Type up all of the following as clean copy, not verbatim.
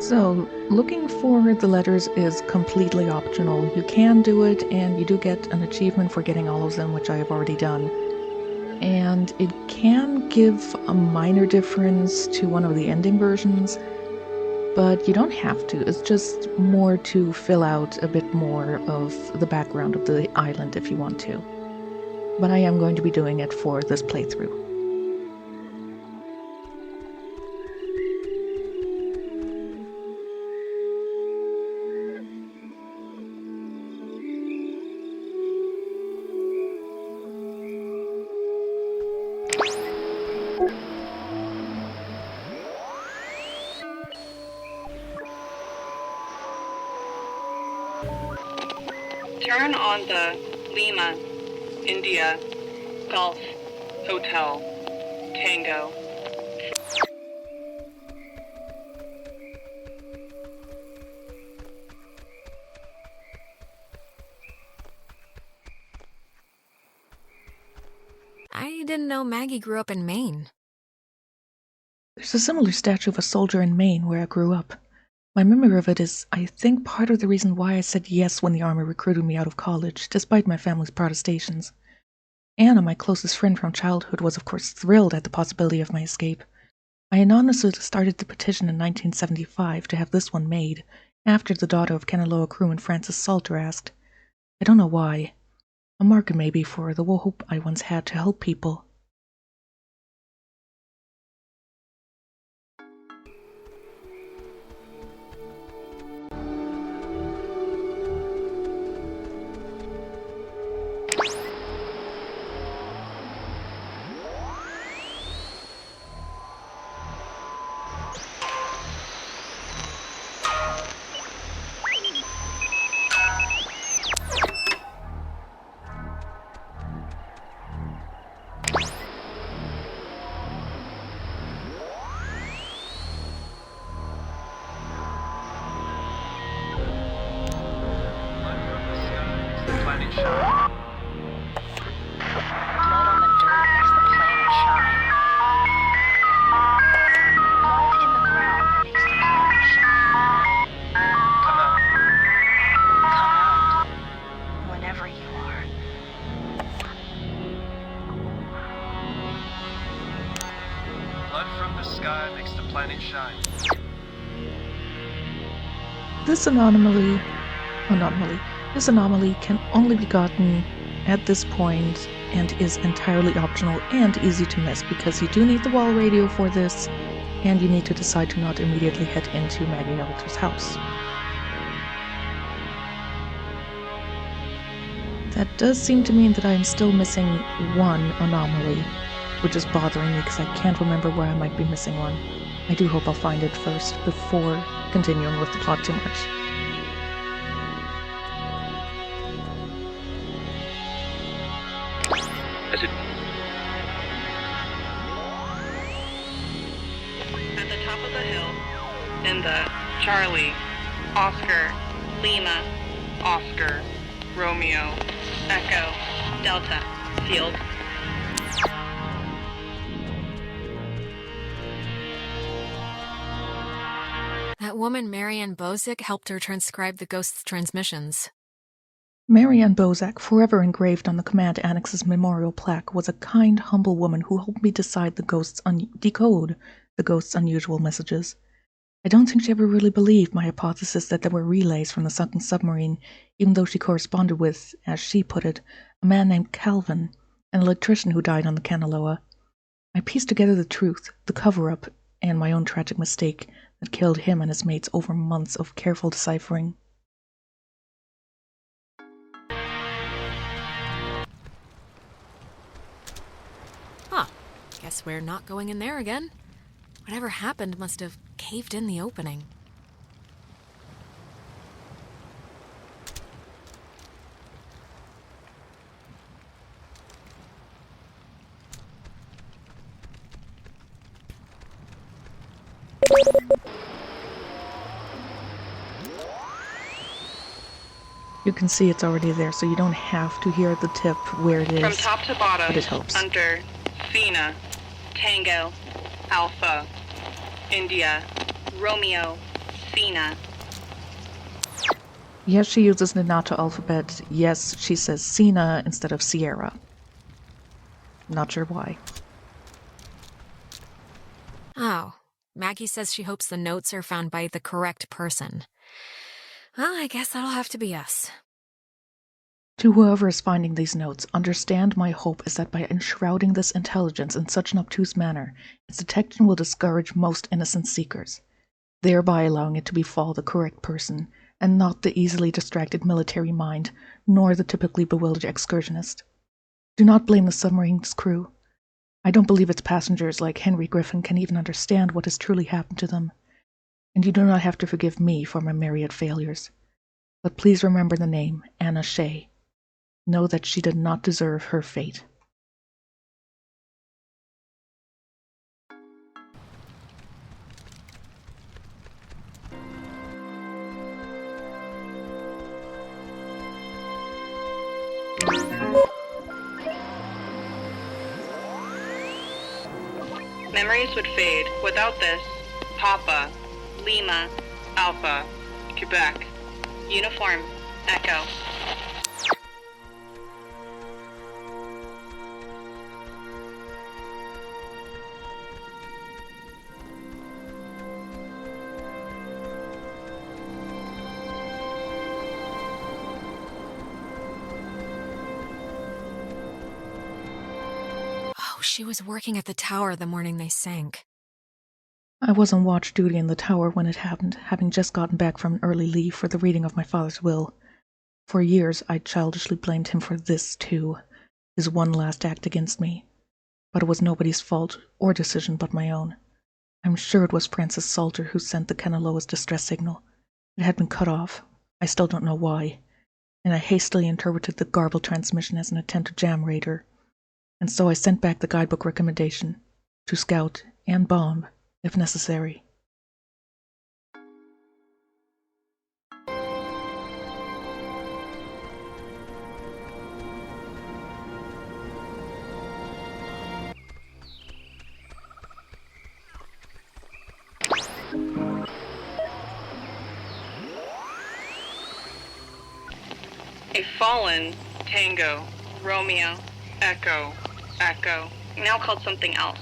So, looking for the letters is completely optional. You can do it, and you do get an achievement for getting all of them, which I have already done. And it can give a minor difference to one of the ending versions, but you don't have to. It's just more to fill out a bit more of the background of the island if you want to. But I am going to be doing it for this playthrough. Turn on the Lima, India, Golf, Hotel, Tango. I didn't know Maggie grew up in Maine. There's a similar statue of a soldier in Maine where I grew up. My memory of it is, I think, part of the reason why I said yes when the Army recruited me out of college, despite my family's protestations. Anna, my closest friend from childhood, was of course thrilled at the possibility of my escape. I anonymously started the petition in 1975 to have this one made, after the daughter of Kanaloa crewman Francis Salter asked. I don't know why. A marker maybe for the hope I once had to help people. This anomaly can only be gotten at this point and is entirely optional and easy to miss because you do need the wall radio for this, and you need to decide to not immediately head into Maggie Adler's house. That does seem to mean that I am still missing one anomaly, which is bothering me because I can't remember where I might be missing one. I do hope I'll find it first before continuing with the plot too much. At the top of the hill, in the Charlie, Oscar, Lima, Oscar, Romeo, Echo, Delta, field. That woman, Marianne Bozick, helped her transcribe the ghost's transmissions. Marianne Bozak, forever engraved on the command annex's memorial plaque, was a kind, humble woman who helped me decode the ghost's unusual messages. I don't think she ever really believed my hypothesis that there were relays from the sunken submarine, even though she corresponded with, as she put it, a man named Calvin, an electrician who died on the Kanaloa. I pieced together the truth, the cover-up, and my own tragic mistake that killed him and his mates over months of careful deciphering. Huh. Guess we're not going in there again. Whatever happened must have caved in the opening. You can see it's already there, so you don't have to hear the tip where it is. From top to bottom, but it helps. under Fina, Tango, Alpha, India, Romeo, Cena. Yes, she uses the NATO alphabet. Yes, she says Cena instead of Sierra. Not sure why. Oh, Maggie says she hopes the notes are found by the correct person. Well, I guess that'll have to be us. To whoever is finding these notes, understand my hope is that by enshrouding this intelligence in such an obtuse manner, its detection will discourage most innocent seekers, thereby allowing it to befall the correct person, and not the easily distracted military mind, nor the typically bewildered excursionist. Do not blame the submarine's crew. I don't believe its passengers, like Henry Griffin, can even understand what has truly happened to them. And you do not have to forgive me for my myriad failures. But please remember the name, Anna Shea. Know that she did not deserve her fate. Memories would fade. Without this, Papa, Lima, Alpha, Quebec, Uniform, Echo. Oh, she was working at the tower the morning they sank. I was on watch duty in the tower when it happened, having just gotten back from an early leave for the reading of my father's will. For years, I childishly blamed him for this, too, his one last act against me. But it was nobody's fault or decision but my own. I'm sure it was Francis Salter who sent the Kanaloa's distress signal. It had been cut off. I still don't know why. And I hastily interpreted the garbled transmission as an attempt to jam raid her. And so I sent back the guidebook recommendation to scout and bomb, if necessary. A fallen Tango, Romeo, Echo, Echo, now called something else.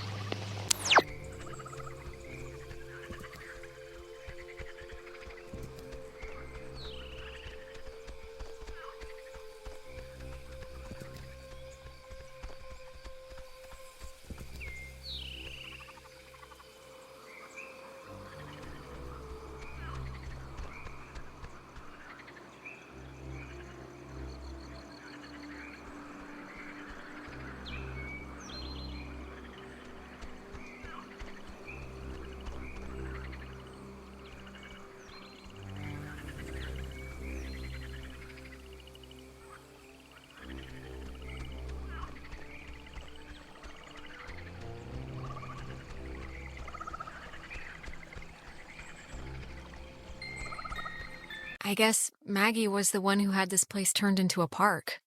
I guess Maggie was the one who had this place turned into a park.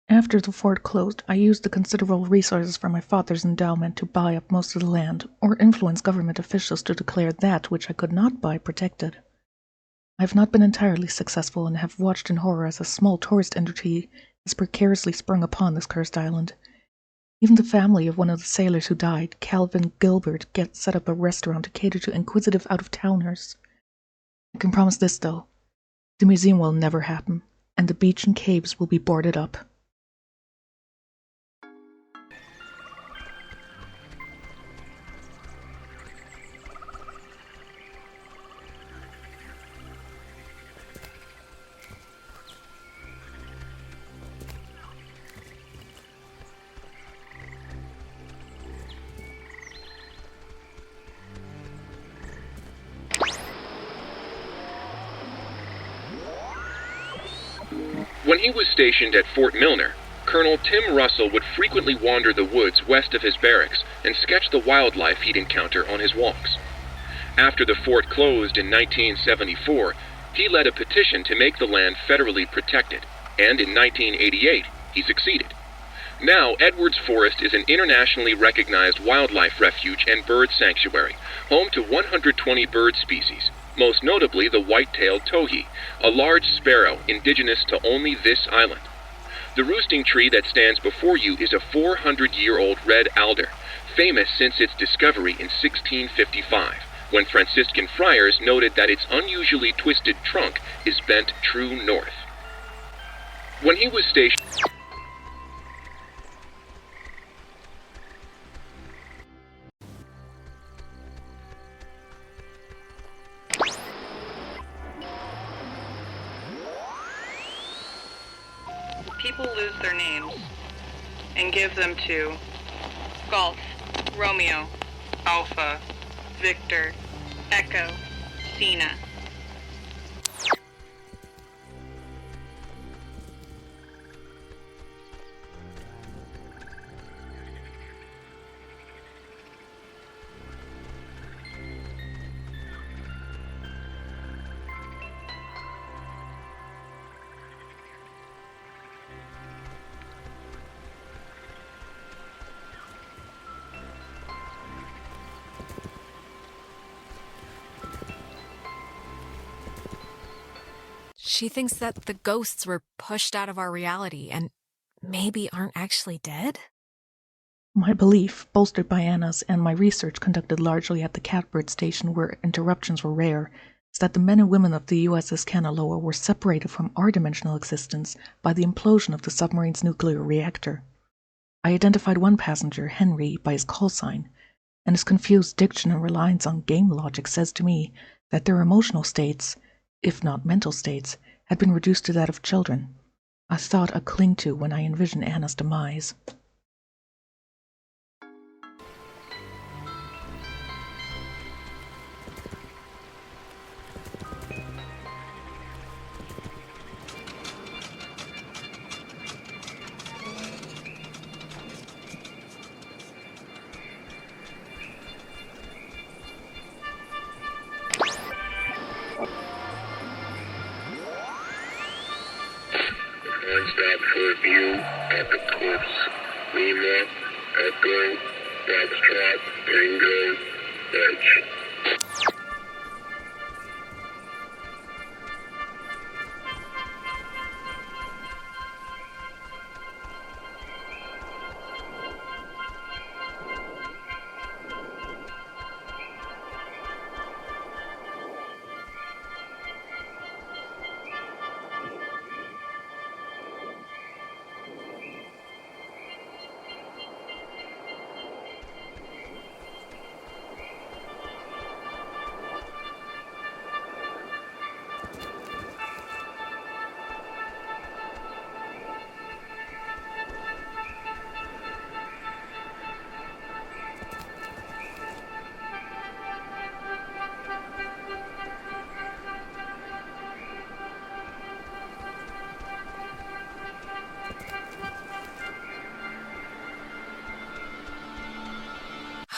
After the fort closed, I used the considerable resources from my father's endowment to buy up most of the land, or influence government officials to declare that which I could not buy protected. I have not been entirely successful and have watched in horror as a small tourist entity has precariously sprung upon this cursed island. Even the family of one of the sailors who died, Calvin Gilbert, set up a restaurant to cater to inquisitive out-of-towners. I can promise this, though. The museum will never happen, and the beach and caves will be boarded up. When he was stationed at Fort Milner, Colonel Tim Russell would frequently wander the woods west of his barracks and sketch the wildlife he'd encounter on his walks. After the fort closed in 1974, he led a petition to make the land federally protected, and in 1988, he succeeded. Now, Edwards Forest is an internationally recognized wildlife refuge and bird sanctuary, home to 120 bird species. most notably the white-tailed towhee, a large sparrow indigenous to only this island. The roosting tree that stands before you is a 400-year-old red alder, famous since its discovery in 1655, when Franciscan friars noted that its unusually twisted trunk is bent true north. When he was stationed... People lose their names and give them to Golf, Romeo, Alpha, Victor, Echo, Cena. She thinks that the ghosts were pushed out of our reality and maybe aren't actually dead? My belief, bolstered by Anna's and my research conducted largely at the Catbird station where interruptions were rare, is that the men and women of the USS Kanaloa were separated from our dimensional existence by the implosion of the submarine's nuclear reactor. I identified one passenger, Henry, by his call sign, and his confused diction and reliance on game logic says to me that their emotional states, if not mental states, had been reduced to that of children, a thought I cling to when I envision Anna's demise. One-stop for view at the cliffs. Lima, Echo, Foxtrot, Tango, Edge.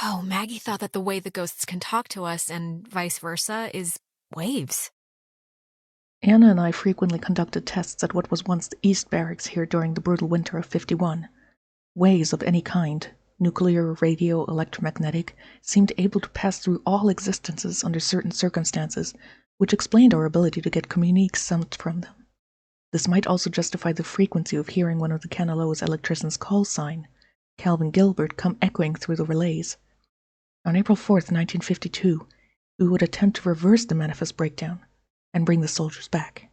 Oh, Maggie thought that the way the ghosts can talk to us and vice versa is waves. Anna and I frequently conducted tests at what was once the East Barracks here during the brutal winter of '51. Waves of any kind, nuclear, radio, electromagnetic, seemed able to pass through all existences under certain circumstances, which explained our ability to get communiques sent from them. This might also justify the frequency of hearing one of the Kanaloa's electrician's call sign, Calvin Gilbert, come echoing through the relays. On April 4th, 1952, we would attempt to reverse the manifest breakdown and bring the soldiers back.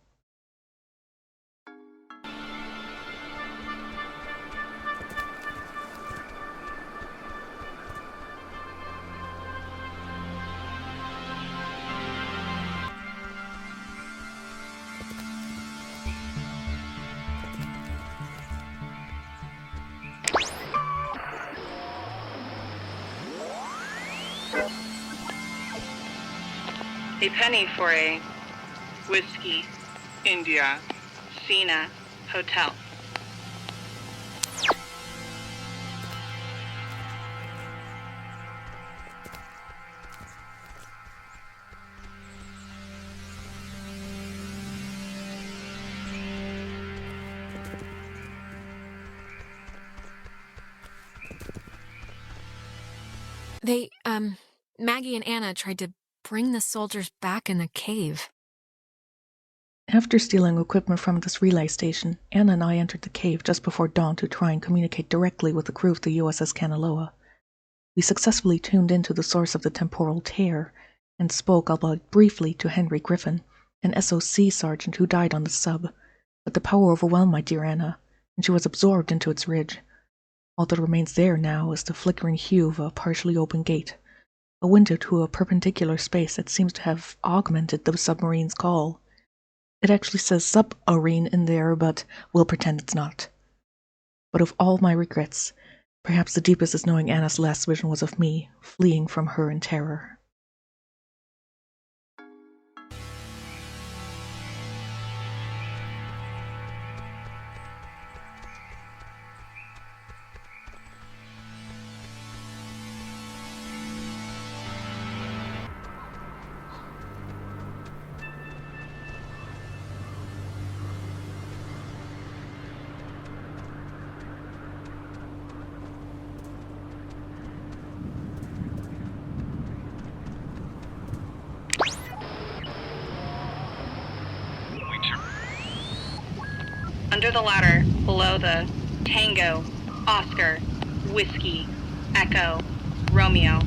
A penny for a Whiskey, India, Cena, Hotel. They, Maggie and Anna tried to bring the soldiers back in the cave? After stealing equipment from this relay station, Anna and I entered the cave just before dawn to try and communicate directly with the crew of the USS Kanaloa. We successfully tuned into the source of the temporal tear and spoke, albeit briefly, to Henry Griffin, an SOC sergeant who died on the sub, but the power overwhelmed my dear Anna, and she was absorbed into its ridge. All that remains there now is the flickering hue of a partially open gate, a window to a perpendicular space that seems to have augmented the submarine's call. It actually says sub-arene in there, but we'll pretend it's not. But of all my regrets, perhaps the deepest is knowing Anna's last vision was of me, fleeing from her in terror. Under the ladder, below the Tango, Oscar, Whiskey, Echo, Romeo.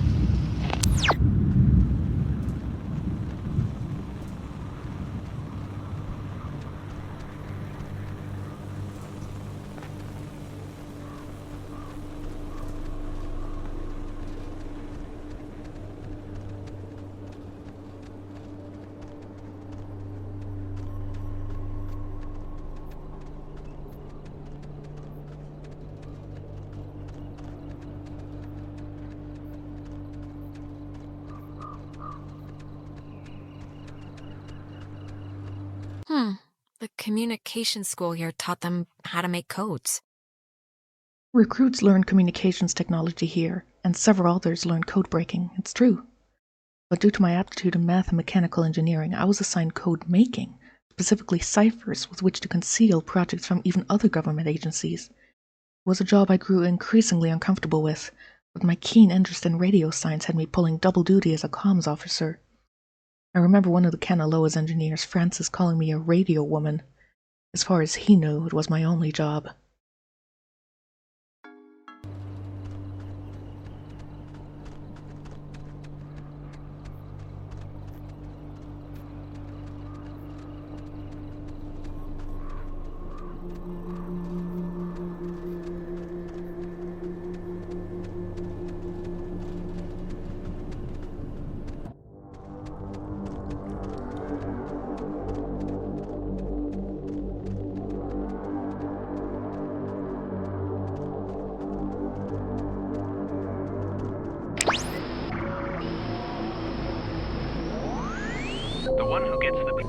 The communication school here taught them how to make codes. Recruits learn communications technology here, and several others learn code breaking, it's true. But due to my aptitude in math and mechanical engineering, I was assigned code making, specifically ciphers with which to conceal projects from even other government agencies. It was a job I grew increasingly uncomfortable with, but my keen interest in radio science had me pulling double duty as a comms officer. I remember one of the Kanaloa's engineers, Francis, calling me a radio woman. As far as he knew, it was my only job. The one who gets the...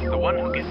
The one who gets...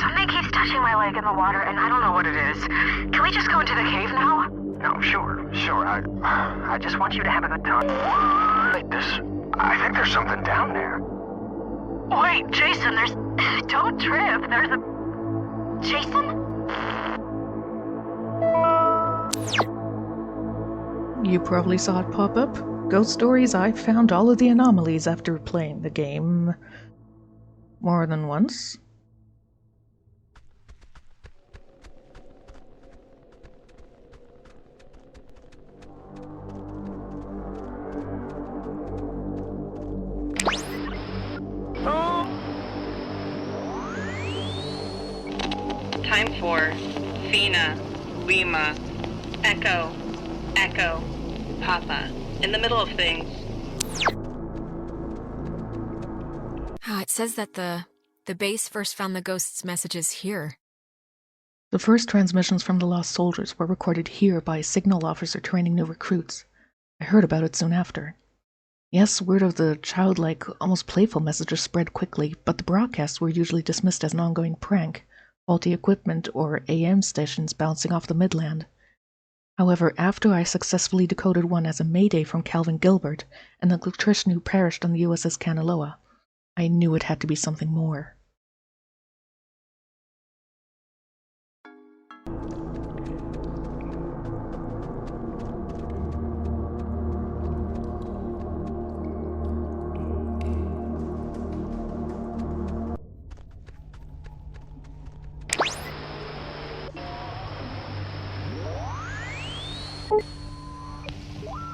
Something keeps touching my leg in the water, and I don't know what it is. Can we just go into the cave now? No, sure. I just want you to have a good time. Wait, I think there's something down there. Wait, Jason, don't trip. There's a... Jason? You probably saw it pop up. Ghost Stories, I found all of the anomalies after playing the game more than once. Time for Fina, Lima, Echo, Echo, Papa. In the middle of things. It says that the base first found the ghost's messages here. The first transmissions from the lost soldiers were recorded here by a signal officer training new recruits. I heard about it soon after. Yes, word of the childlike, almost playful messages spread quickly, but the broadcasts were usually dismissed as an ongoing prank, faulty equipment, or AM stations bouncing off the Midland. However, after I successfully decoded one as a mayday from Calvin Gilbert, an electrician who perished on the USS Kanaloa, I knew it had to be something more.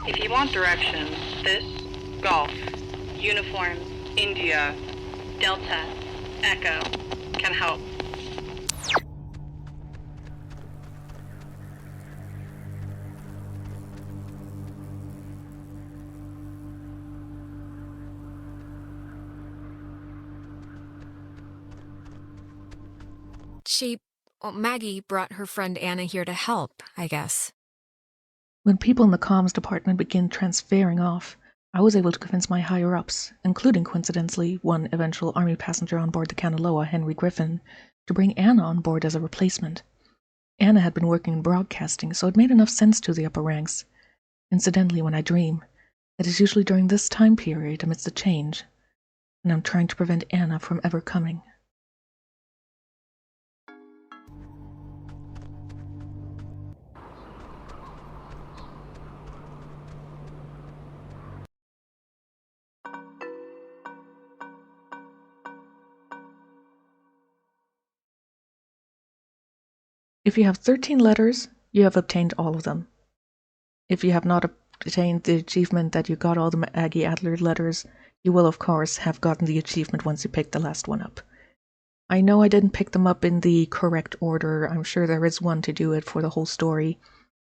If you want directions, this, Golf, Uniform, India, Delta, Echo, can help. Maggie brought her friend Anna here to help, I guess. When people in the comms department began transferring off, I was able to convince my higher-ups, including, coincidentally, one eventual Army passenger on board the Kanaloa, Henry Griffin, to bring Anna on board as a replacement. Anna had been working in broadcasting, so it made enough sense to the upper ranks. Incidentally, when I dream, it is usually during this time period amidst the change, and I'm trying to prevent Anna from ever coming. If you have 13 letters, you have obtained all of them. If you have not obtained the achievement that you got all the Maggie Adler letters, you will, of course, have gotten the achievement once you pick the last one up. I know I didn't pick them up in the correct order. I'm sure there is one to do it for the whole story.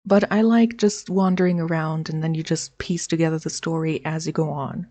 But I like just wandering around and then you just piece together the story as you go on.